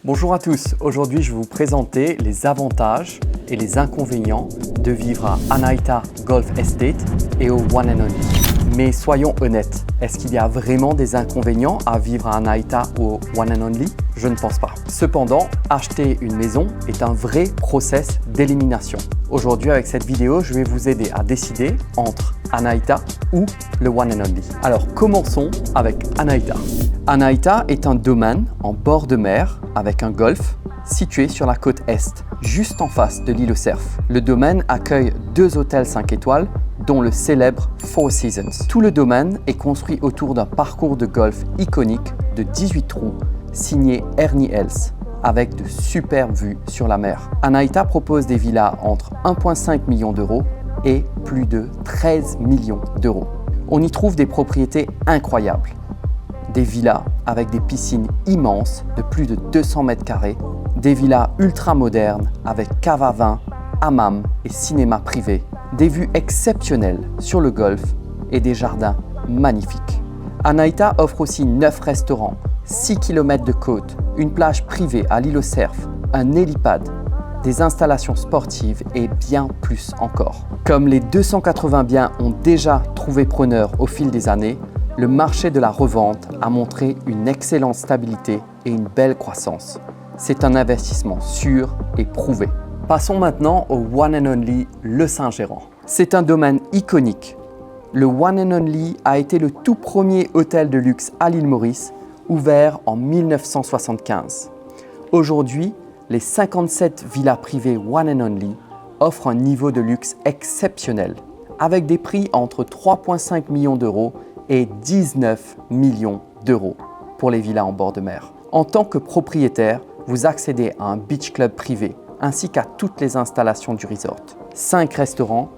Bonjour à tous, aujourd'hui je vais vous présenter les avantages et les inconvénients de vivre à Anaïta Golf Estate et au One and Only. Mais soyons honnêtes, est-ce qu'il y a vraiment des inconvénients à vivre à Anaïta ou au One and Only? Je ne pense pas. Cependant, acheter une maison est un vrai process d'élimination. Aujourd'hui avec cette vidéo, je vais vous aider à décider entre Anaïta ou le One and Only. Alors commençons avec Anaïta. Anaïta est un domaine en bord de mer avec un golf situé sur la côte est, juste en face de l'île au Cerf. Le domaine accueille 2 hôtels 5 étoiles, dont le célèbre Four Seasons. Tout le domaine est construit autour d'un parcours de golf iconique de 18 trous, signé Ernie Els, avec de superbes vues sur la mer. Anaïta propose des villas entre 1,5 million d'euros et plus de 13 millions d'euros. On y trouve des propriétés incroyables. Des villas avec des piscines immenses de plus de 200 mètres carrés, des villas ultra modernes avec cave à vin, hammam et cinéma privé, des vues exceptionnelles sur le golfe et des jardins magnifiques. Anaïta offre aussi 9 restaurants, 6 km de côte, une plage privée à l'île au Cerf, un hélipad, des installations sportives et bien plus encore. Comme les 280 biens ont déjà trouvé preneur au fil des années, le marché de la revente a montré une excellente stabilité et une belle croissance. C'est un investissement sûr et prouvé. Passons maintenant au One and Only Le Saint-Gérand. C'est un domaine iconique. Le One and Only a été le tout premier hôtel de luxe à l'île Maurice, ouvert en 1975. Aujourd'hui, les 57 villas privées One and Only offrent un niveau de luxe exceptionnel, avec des prix entre 3,5 millions d'euros et 19 millions d'euros pour les villas en bord de mer. En tant que propriétaire, vous accédez à un beach club privé ainsi qu'à toutes les installations du resort. 5 restaurants,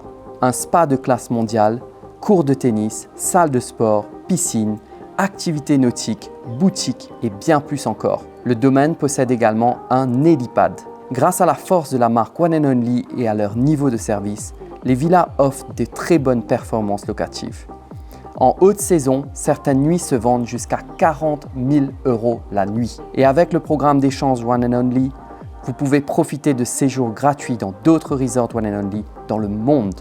un spa de classe mondiale, cours de tennis, salle de sport, piscine, activités nautiques, boutiques et bien plus encore. Le domaine possède également un hélipad. Grâce à la force de la marque One and Only et à leur niveau de service, les villas offrent de très bonnes performances locatives. En haute saison, certaines nuits se vendent jusqu'à 40 000 € la nuit. Et avec le programme d'échange One and Only, vous pouvez profiter de séjours gratuits dans d'autres resorts One and Only dans le monde.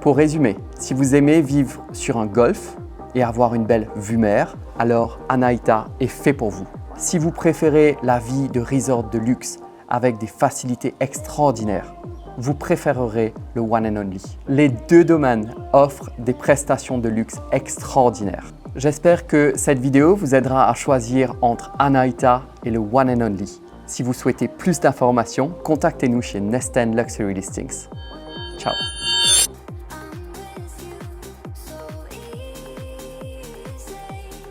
Pour résumer, si vous aimez vivre sur un golf et avoir une belle vue mer, alors Anaïta est fait pour vous. Si vous préférez la vie de resort de luxe avec des facilités extraordinaires, vous préférerez le One and Only. Les deux domaines offrent des prestations de luxe extraordinaires. J'espère que cette vidéo vous aidera à choisir entre Anaïta et le One and Only. Si vous souhaitez plus d'informations, contactez-nous chez Nesten Luxury Listings. Ciao!